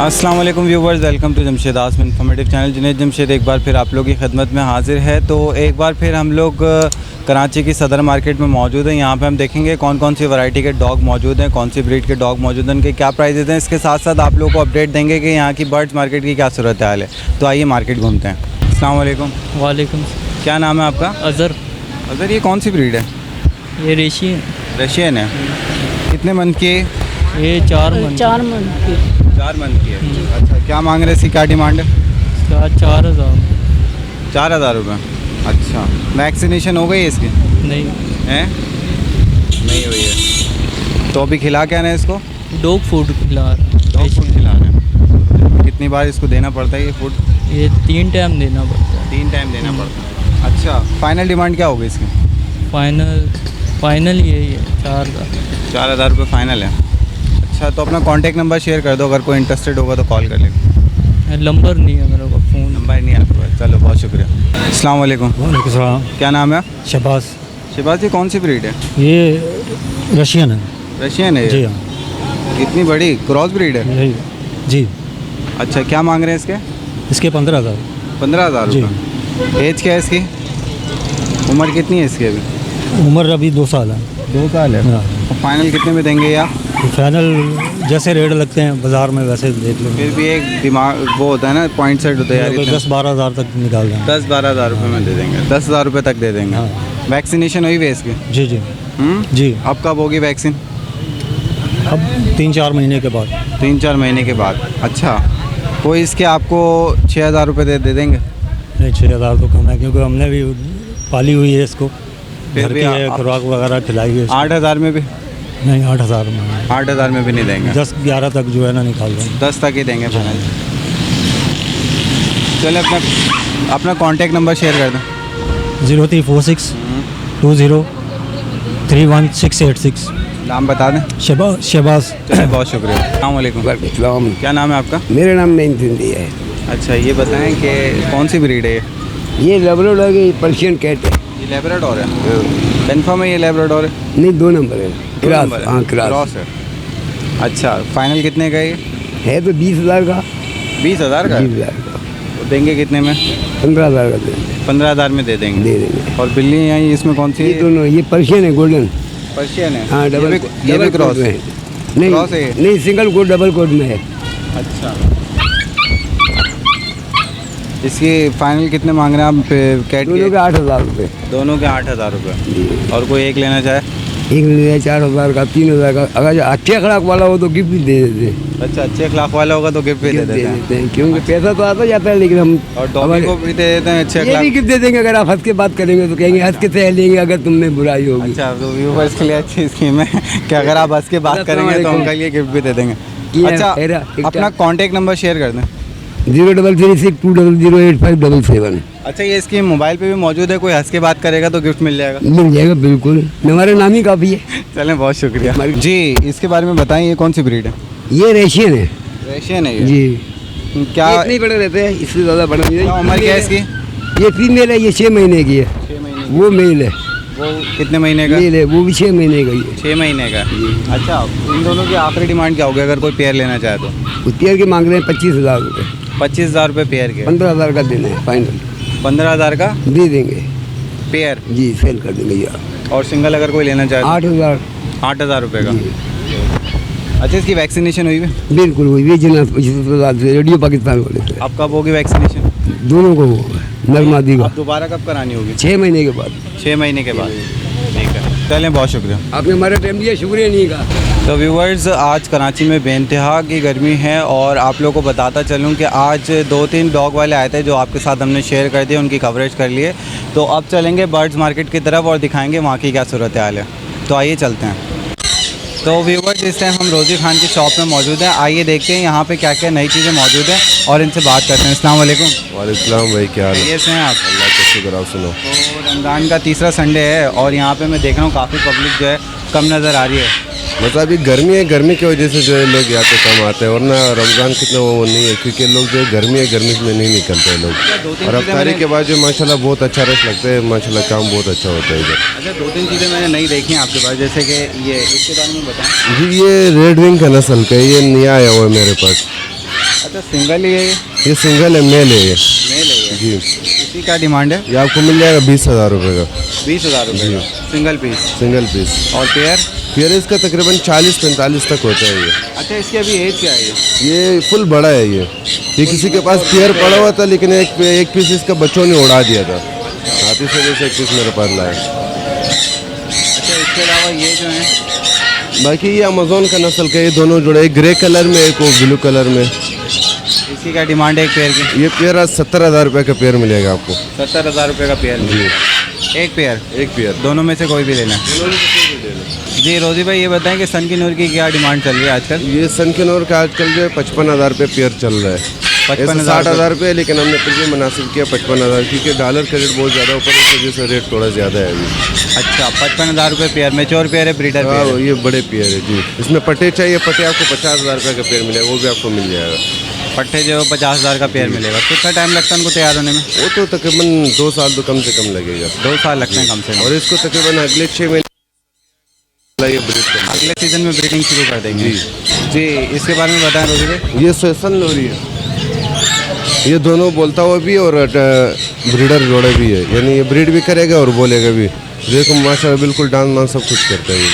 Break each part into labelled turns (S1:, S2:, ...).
S1: अस्सलाम वालेकुम viewers, welcome to Jamshed Asam informative channel. Junaid Jamshed एक बार फिर आप लोगों की खिदमत में हाजिर है। तो एक बार फिर हम लोग कराची की सदर मार्केट में मौजूद हैं। यहाँ पे हम देखेंगे कौन कौन सी वैरायटी के डॉग मौजूद हैं, कौन सी ब्रीड के डॉग मौजूद हैं, उनके क्या प्राइजेज़ हैं। इसके साथ साथ आप लोगों को अपडेट देंगे कि यहाँ की बर्ड्स मार्केट की क्या सूरत हाल है। तो आइए मार्केट घूमते हैं। अस्सलाम वालेकुम।
S2: वालेकुम।
S1: क्या नाम है आपका?
S2: अज़र।
S1: अज़र, ये कौन सी ब्रीड है?
S2: ये रेशियन।
S1: रशियन है। कितने मंथ की है?
S2: ये 4 मंथ।
S3: 4 मंथ की।
S1: 4 मंथ की है। अच्छा, क्या मांग रहे हैं? इसकी क्या डिमांड है?
S2: इसका 4000।
S1: 4000 रुपये। अच्छा, वैक्सीनेशन हो गई है इसकी?
S2: नहीं
S1: हैं? नहीं हुई है। तो अभी खिला क्या है इसको?
S2: डॉग फूड खिला रहा।
S1: डॉग फूड खिलाना है। कितनी बार इसको देना पड़ता है ये फूड?
S2: ये 3 टाइम देना पड़ता है।
S1: 3 टाइम देना पड़ता है। अच्छा, फाइनल डिमांड क्या होगी इसकी?
S2: फाइनल यही है 4000।
S1: 4000 रुपये फ़ाइनल है। अच्छा, तो अपना कॉन्टैक्ट नंबर शेयर कर दो, अगर कोई इंटरेस्टेड होगा तो कॉल कर लेगा।
S2: नंबर नहीं है मेरे पास, फ़ोन
S1: नंबर नहीं है आपके पास? चलो, बहुत शुक्रिया। अस्सलाम वालेकुम।
S4: वालेकुम सलाम।
S1: क्या नाम है?
S4: शहबाज।
S1: शिबाज, ये कौन सी ब्रीड है?
S4: ये रशियन है।
S1: रशियन है
S4: जी
S1: ये?
S4: हाँ।
S1: कितनी बड़ी क्रॉस ब्रीड है?
S4: यही जी।
S1: अच्छा, क्या मांग रहे हैं इसके?
S4: इसके 15,000।
S1: 15,000
S4: जी।
S1: रुपये। एज क्या है इसकी? उम्र कितनी है इसकी अभी?
S4: उम्र अभी 2 साल है।
S1: 2 साल है।
S4: हाँ।
S1: तो फाइनल कितने में देंगे या?
S4: तो फाइनल जैसे रेट लगते हैं बाज़ार में वैसे देख लेंगे।
S1: फिर भी एक दिमाग वो होता है ना, पॉइंट सेट होता है यार।
S4: 10-12 हज़ार तक निकाल देंगे।
S1: 10-12 हज़ार रुपये में दे देंगे। 10,000 रुपये तक दे देंगे।
S4: हाँ।
S1: वैक्सीनेशन हुई है इसकी?
S4: जी जी जी।
S1: अब कब होगी वैक्सीन?
S4: अब 3-4 महीने के बाद।
S1: 3-4 महीने के बाद। अच्छा, कोई इसके आपको 6,000 रुपये दे देंगे?
S4: नहीं, 6,000 तो कम है क्योंकि हमने भी पाली हुई है इसको।
S1: फिर
S4: घर
S1: भी
S4: की है, खुराक वगैरह खिलाई है।
S1: 8,000 में भी?
S4: नहीं, 8,000 में।
S1: 8,000 में भी नहीं देंगे?
S4: 10-11 तक जो है ना निकाल देंगे।
S1: 10 तक ही देंगे फाइनल। चलो, अपना कॉन्टैक्ट नंबर शेयर कर दें।
S4: 0346 20 31686।
S1: नाम बता दें।
S4: शहबाज।
S1: चलिए, बहुत शुक्रिया। अस्सलाम वालेकुम। क्या नाम है आपका?
S5: मेरा नाम नहीं सिंधी है।
S1: अच्छा, ये बताएं कि कौन सी ब्रीड है
S5: ये लेब्राडोर है, पर्शियन कैट है।
S1: ये लेब्राडोर है? कन्फर्म है ये लेब्राडोर है?
S5: नहीं, 2 नंबर है।
S1: दो
S5: क्रॉस।
S1: नंबर है?
S5: हाँ, क्रॉस
S1: क्रॉस है। अच्छा, फाइनल कितने का ये?
S5: है तो 20,000 का।
S1: 20,000 का?
S5: 20,000 का।
S1: तो देंगे कितने में?
S5: 15,000 का देंगे।
S1: 15,000 में दे देंगे।
S5: दे देंगे।
S1: और बिल्ली यहाँ इसमें कौन सी
S5: ये
S1: है?
S5: दोनों, ये पर्शियन है, गोल्डन।
S1: पर्शियन है?
S5: हाँ, डबल
S1: ये भी
S5: डबल
S1: क्रॉस
S5: कोट में
S1: है?
S5: है। नहीं
S1: क्रॉस है ये?
S5: नहीं, सिंगल कोट डबल कोट में है।
S1: अच्छा, इसकी फाइनल कितने मांग रहे हैं आप कैट
S5: दोनों
S1: के?
S5: के 8,000 रुपये।
S1: दोनों के 8,000 रुपये। और कोई एक लेना चाहे?
S5: एक ले लिया 4,000 का, 3,000 का। अगर जो अच्छे अखलाक वाला हो तो गिफ्ट भी दे देते हैं।
S1: अच्छा, अच्छे अखलाक वाला होगा तो गिफ्ट भी दे
S5: गिफ्ट दे
S1: देते
S5: देते
S1: हैं।
S5: हैं क्योंकि पैसा तो आता जाता है, लेकिन हम
S1: और डॉगी
S5: हमारे-
S1: को भी दे देते हैं अच्छे
S5: ये भी
S1: अखलाक?
S5: गिफ्ट दे देंगे। अगर आप हंस के बात करेंगे तो कहेंगे हंस के सह लेंगे अगर तुमने बुराई होगी।
S1: अच्छा, तो व्यूवर्स के लिए अच्छी स्कीम है कि अगर आप हंस के बात करेंगे तो उनके लिए गिफ्ट भी दे देंगे। अच्छा, अपना कॉन्टैक्ट नंबर शेयर कर दें।
S5: 033620085777।
S1: अच्छा, ये इसकी मोबाइल पे भी मौजूद है, कोई हंस के बात करेगा तो गिफ्ट मिल जाएगा?
S5: मिल जाएगा बिल्कुल, हमारा नाम ही काफ़ी है।
S1: चलें, बहुत शुक्रिया जी। इसके बारे में बताएं, ये कौन सी ब्रीड है?
S5: ये रेशियन है
S1: रशियन है ये?
S5: जी।
S1: क्या
S5: ये इतने बड़े रहते हैं, इससे ज़्यादा बड़ा नहीं
S1: क्या उम्र क्या है इसकी?
S5: ये फीमेल है, ये 6 महीने की है।
S1: 6 महीने
S5: वो मेल है।
S1: वो कितने महीने का?
S5: मेल है, वो भी 6 महीने का ही है।
S1: 6 महीने का। अच्छा, इन दोनों की आखिरी डिमांड क्या होगी अगर कोई पेयर लेना चाहे तो?
S5: वो पेयर के मांग रहे हैं 25,000 रुपये।
S1: 25,000 रुपये पेयर के?
S5: 15,000 का देना है फाइनल।
S1: 15,000 का
S5: दे देंगे
S1: पेयर?
S5: जी, सेल कर देंगे यार।
S1: और सिंगल अगर कोई लेना चाहे तो?
S5: 8,000।
S1: 8,000 रुपये का। अच्छा, इसकी वैक्सीनेशन हुई है?
S5: बिल्कुल हुई। ये जिना रेडियो पाकिस्तान वाले से
S1: अब कब होगी वैक्सीनेशन?
S5: दोनों को नरमादी का
S1: अब दोबारा कब करानी होगी?
S5: 6 महीने के बाद।
S1: 6 महीने के बाद। ठीक है, चलें, बहुत शुक्रिया।
S5: आपने हमारा टाइम दिया, शुक्रिया नहीं का।
S1: तो व्यूवर्स, आज कराची में बेइंतहा की गर्मी है और आप लोगों को बताता चलूं कि आज 2-3 डॉग वाले आए थे जो आपके साथ हमने शेयर कर दिए, उनकी कवरेज कर लिए। तो अब चलेंगे बर्ड्स मार्केट की तरफ और दिखाएंगे वहाँ की क्या सूरत हाल है। तो आइए चलते हैं। तो व्यूवर्स, इस टाइम हम रोज़ी खान की शॉप में मौजूद हैं। आइए देखते हैं यहाँ पे क्या क्या नई चीज़ें मौजूद हैं और इनसे बात करते हैं। अस्सलाम वालेकुम।
S6: वालेकुम भाई, क्या हाल है?
S1: कैसे हैं आप?
S6: अल्लाह का शुक्र। आप सुनो।
S1: तो रमज़ान का तीसरा संडे है और यहाँ पे मैं देख रहा हूँ काफ़ी पब्लिक जो है कम नज़र आ रही है।
S6: मतलब अभी गर्मी है, गर्मी की वजह से जो है लोग या तो कम आते हैं, वरना रमज़ान कितना वो नहीं है, क्योंकि लोग जो है गर्मी में नहीं निकलते हैं लोग। और अफ्तारी के बाद जो माशाल्लाह बहुत अच्छा रश लगता है, माशाल्लाह काम बहुत अच्छा होता है इधर।
S1: अच्छा, 2-3 चीज़ें मैंने नहीं देखी हैं आपके पास, जैसे कि ये, इसके बारे में बताएं।
S6: जी, ये रेड विंग का नस्ल का है, ये नया आया हुआ है मेरे पास।
S1: अच्छा सिंगल ही है
S6: ये सिंगल है, मेल है ये।
S1: मेल है ये।
S6: जी,
S1: इसी क्या डिमांड है?
S6: ये आपको मिल जाएगा 20,000 रुपये का
S1: 20,000 रुपये का सिंगल पीस।
S6: Single piece.
S1: और पेयर?
S6: पेयर इसका तकरीबन 40-45 तक होता है ये।
S1: अच्छा इसकी अभी एज क्या है
S6: ये फुल बड़ा है ये किसी के पास पेयर पड़ा हुआ था, लेकिन एक पीस इसका बच्चों ने उड़ा दिया था, हाथी से जैसे एक पीस मेरे पास लाया।
S1: अच्छा इसके अलावा ये जो है
S6: बाकी ये अमेजोन का नस्ल का, ये दोनों जुड़े, एक ग्रे कलर में एक वो ब्लू कलर में।
S1: इसकी क्या डिमांड है एक पेयर की?
S6: ये पेयर आज 70,000 रुपये का पेयर मिलेगा आपको।
S1: 70,000 रुपये का पेयर
S6: जी,
S1: एक पेयर?
S6: एक पेयर।
S1: दोनों में से कोई भी लेना है। जी रोजी भाई ये बताएं कि सन की नूर की क्या डिमांड चल रही है आजकल?
S6: ये सन के नूर का आजकल जो है 55,000 रुपये पेयर चल रहा है। 60,000 रुपये, लेकिन हमने फिर भी मुनासिब किया 55,000, क्योंकि डॉलर का रेट बहुत ज़्यादा ऊपर, इस वजह से रेट थोड़ा ज़्यादा है अभी।
S1: अच्छा 55,000 रुपये पेयर, मेच्योर पेयर है, ब्रीडर पेयर
S6: हाँ
S1: है?
S6: ये बड़े पेयर है जी। इसमें पट्टे चाहिए, पट्टे आपको 50,000 रुपये का पेयर मिलेगा, वो भी आपको मिल जाएगा।
S1: पट्टे जो 50,000 का पेयर मिलेगा। कितना टाइम लगता है उनको तैयार होने में?
S6: वो तो तकरीबन 2 साल तो कम से कम लगेगा।
S1: 2 साल लगते हैं कम से कम।
S6: और इसको तकरीबन अगले 6 महीने ये ब्रीड करना।
S1: अगले सीजन में ब्रीडिंग शुरू कर देंगे।
S6: जी
S1: जी इसके बारे में बताएं रोजी भाई।
S6: ये सेशन लोरी है, ये दोनों बोलता हुआ भी और ब्रीडर जोड़े भी है, यानी ये ब्रीड भी करेगा और बोलेगा भी। देखो माशाल्लाह बिल्कुल डांस वांस सब कुछ करता है ये।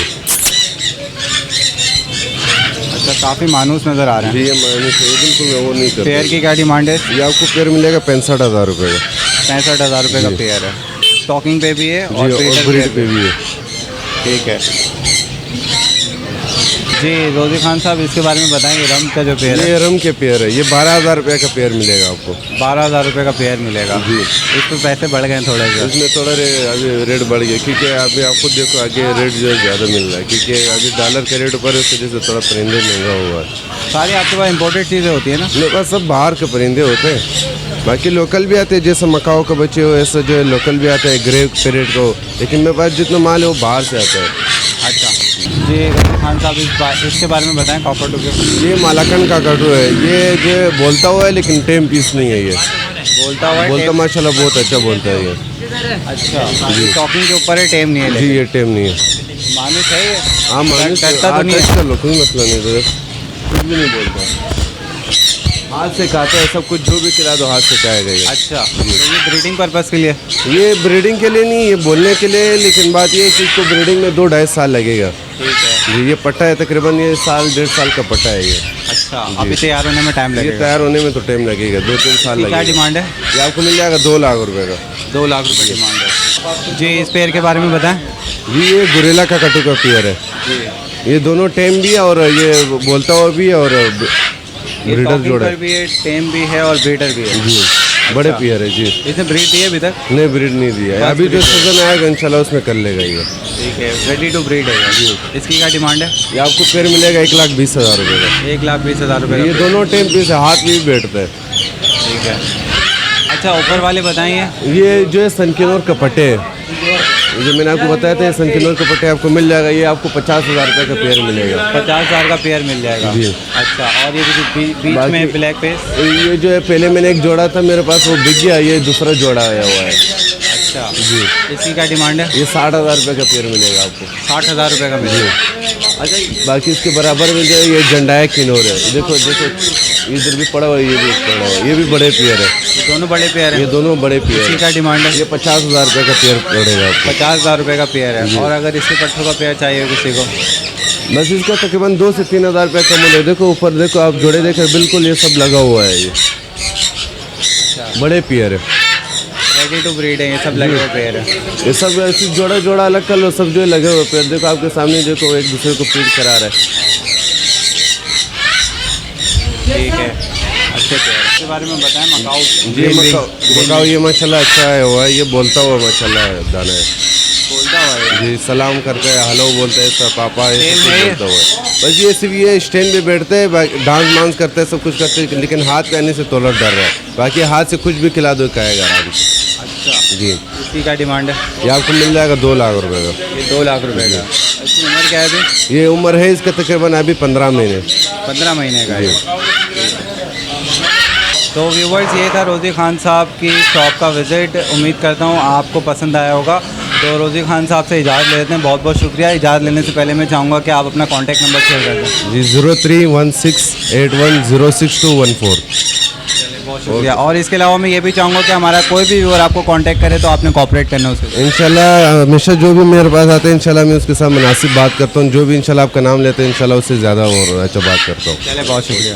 S1: अच्छा काफ़ी मानूस नज़र आ रहे हैं।
S6: जी ये मायने से बिल्कुल वो नहीं करता।
S1: पेयर की क्या डिमांड है?
S6: ये आपको पेयर मिलेगा 65,000 रुपये का।
S1: 65,000 रुपये का पेयर है। स्टॉकिंग पे भी है और
S6: जी, और ब्रीड पे भी है।
S1: ठीक है जी रोजी खान साहब इसके बारे में बताएंगे। रम का जो पेयर है?
S6: ये रम के पेयर है, ये 12,000 रुपये का पेयर मिलेगा आपको।
S1: 12,000 रुपये का पेयर मिलेगा।
S6: जी
S1: इस पर पैसे बढ़ गए थोड़े से?
S6: इसमें थोड़ा अभी रेट बढ़ गया, क्योंकि अभी आपको देखो आगे रेट जो है ज़्यादा मिल रहा है, क्योंकि अभी डॉलर का रेट ऊपर है, उस वजह से थोड़ा परिंदे महंगा हुआ है।
S1: सारी आपके पास इम्पोर्टेड चीज़ें होती है ना?
S6: मेरे पास सब बाहर के परिंदे होते हैं, बाकी लोकल भी आते हैं, जैसे मकाओ के बच्चे हो ऐसा जो है लोकल भी आता है, ग्रे पेरेट को, लेकिन मेरे पास जितना माल है वो बाहर से आता है।
S1: अच्छा जी रोजी खान साहब इसके बारे में बताएं। कॉकटू के?
S6: ये मालाकन का काटू है, ये जो है बोलता हुआ है, लेकिन टेम पीस नहीं है ये।
S1: बोलता हुआ है?
S6: बोलता माशाल्लाह बहुत अच्छा बोलता है ये।
S1: अच्छा टॉकिंग के ऊपर है, टेम नहीं है?
S6: जी ये टेम नहीं है।
S1: मानुस है ये?
S6: हाँ मानुस
S1: डरता तो नहीं है?
S6: टच कर लो, कोई मसला नहीं, तो कुछ भी नहीं बोलता, हाथ से खाता है सब कुछ, जो भी खिला दो हाथ से खाएगा ये।
S1: अच्छा तो ये ब्रीडिंग पर्पज़ के लिए?
S6: ये ब्रीडिंग के लिए नहीं, ये बोलने के लिए, लेकिन बात ये है कि इसको ब्रीडिंग में 2-2.5 साल लगेगा।
S1: ठीक है
S6: जी ये पट्टा है, तकरीबन ये 1.5 साल का पट्टा है ये।
S1: अच्छा अभी तैयार होने में टाइम
S6: ये
S1: लगेगा?
S6: तैयार होने में तो टाइम लगेगा, 2-3 साल
S1: क्या
S6: लगेगा।
S1: डिमांड है?
S6: ये आपको मिल जाएगा 2 लाख रुपए का।
S1: 2 लाख रुपए डिमांड है। जी इस पेयर के बारे में बताएं।
S6: जी ये गुरेला का कटू का पेयर है, ये दोनों टेम भी है और ये बोलता हुआ भी है और ब्रीडर जोड़ा है।
S1: भी है, टेम भी है और ब्रीडर भी है।
S6: जी बड़े पेयर है जी।
S1: इसने ब्रीड दी है अभी तक?
S6: नहीं ब्रीड नहीं दिया है, अभी जो सीजन आएगा इंशाल्लाह उसमें कर लेगा ये।
S1: ठीक है रेडी टू ब्रीड है जी। इसकी क्या डिमांड है?
S6: ये आपको पेयर मिलेगा 1,20,000 रुपये का।
S1: 1,20,000 रुपये
S6: ये दोनों टेम पीस है, हाथ भी बैठता है।
S1: ठीक है। अच्छा ऊपर वाले बताइए।
S6: ये जो है सनकिनोर कपटे है, जो मैंने आपको बताया था, सनकिनोर कपटे आपको मिल जाएगा, ये आपको 50,000 रुपये का पेयर मिलेगा।
S1: 50,000 का पेयर मिल जाएगा
S6: जी।
S1: अच्छा और ये जो बीच में ब्लैक पेस?
S6: ये जो है पहले मैंने एक जोड़ा था मेरे पास, वो बिक गया, ये दूसरा जोड़ा आया हुआ है।
S1: अच्छा
S6: जी
S1: इसकी क्या डिमांड है?
S6: ये 60,000 रुपये का पेयर मिलेगा आपको।
S1: 60,000 रुपये का मिलेगा। अच्छा
S6: बाकी इसके बराबर में जो है ये जंडाया किनोर है, देखो देखो इधर भी पड़ा हुआ है, ये भी पड़ा हुआ है, ये भी बड़े पेयर है।
S1: दोनों बड़े पेयर
S6: ये
S1: हैं?
S6: दोनों बड़े पेयर
S1: इसकी
S6: है।
S1: क्या डिमांड है?
S6: ये 50,000 रुपये का पेयर पड़ेगा आपको।
S1: 50,000 रुपये का पेयर है। और अगर इसके पट्टों का पेयर चाहिए किसी को?
S6: बस इसका तकरीबन 2 से 3,000 रुपये का मूल्य है। देखो ऊपर देखो आप जोड़े देखें, बिल्कुल ये सब लगा हुआ है, ये बड़े पेयर है,
S1: रेडी टू ब्रीड है, ये सब लगे हुए पेयर है।
S6: ये सब ऐसे जोड़ा जोड़ा अलग कर लो, सब जो है लगे हुए पेयर। देखो आपके सामने, देखो एक दूसरे को फीड करा रहा है।
S1: ठीक है अच्छे पेयर इसके बारे में बताएं। मकाऊ
S6: जी मकाओ ये माशाल्लाह अच्छा है हुआ है, ये बोलता हुआ माशाल्लाह दाना है,
S1: बोलता हुआ है।
S6: जी सलाम करता है, हेलो बोलता है, सब पापा है,
S1: स्टैंड
S6: सब
S1: है
S6: कुछ बोलता हुआ है। बस ये सिर्फ ये स्टैंड पे बैठते हैं, डांस वांस करते हैं, सब कुछ करते हैं, लेकिन हाथ पे आने से तोलर डर रहा है, बाकी हाथ से कुछ भी खिला दो खाएगा आराम से।
S1: अच्छा
S6: जी
S1: इसकी क्या डिमांड है?
S6: ये आपको मिल जाएगा 2 लाख रुपए का।
S1: ये 2 लाख रुपए का। इसकी उम्र क्या है अभी?
S6: ये उम्र है इसका तकरीबन अभी 15 महीने।
S1: 15 महीने का है। तो व्यूवर्स ये था रोज़ी खान साहब की शॉप का विज़िट। उम्मीद करता हूँ आपको पसंद आया होगा। तो रोज़ी खान साहब से इजाज़त ले लेते हैं। बहुत बहुत शुक्रिया। इजाज़त लेने से पहले मैं चाहूँगा कि आप अपना कॉन्टैक्ट नंबर शेयर कर दें।
S6: जी 0316810614।
S1: बहुत शुक्रिया। और इसके अलावा मैं ये भी चाहूँगा कि हमारा कोई भी व्यूअर आपको कांटेक्ट करे तो आपने कॉपरेट करना है उसके।
S6: इंशाल्लाह हमेशा जो भी मेरे पास आते हैं इंशाल्लाह मैं उसके साथ मुनासिब बात करता हूँ। जो भी इंशाल्लाह आपका नाम लेते हैं इंशाल्लाह उससे ज़्यादा और अच्छा बात करता हूँ।
S1: चलिए बहुत शुक्रिया।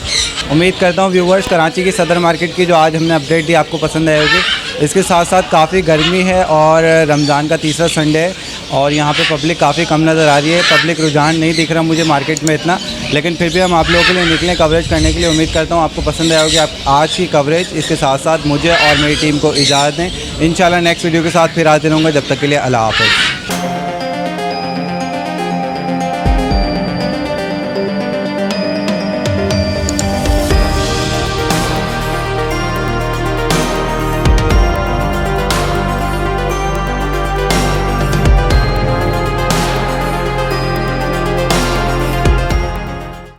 S1: उम्मीद करता हूँ व्यूवर्स कराची की सदर मार्केट की जो आज हमने अपडेट दी आपको पसंद आई होगी। इसके साथ साथ काफ़ी गर्मी है और रमज़ान का तीसरा संडे है और यहाँ पे पब्लिक काफ़ी कम नज़र आ रही है। पब्लिक रुझान नहीं दिख रहा मुझे मार्केट में इतना, लेकिन फिर भी हम आप लोगों के लिए निकले कवरेज करने के लिए। उम्मीद करता हूँ आपको पसंद आया होगी आप आज की कवरेज। इसके साथ साथ मुझे और मेरी टीम को इजाज़त दें। इंशाल्लाह नेक्स्ट वीडियो के साथ फिर हाजिर होंगे। जब तक के लिए अल्लाह हाफ़िज़।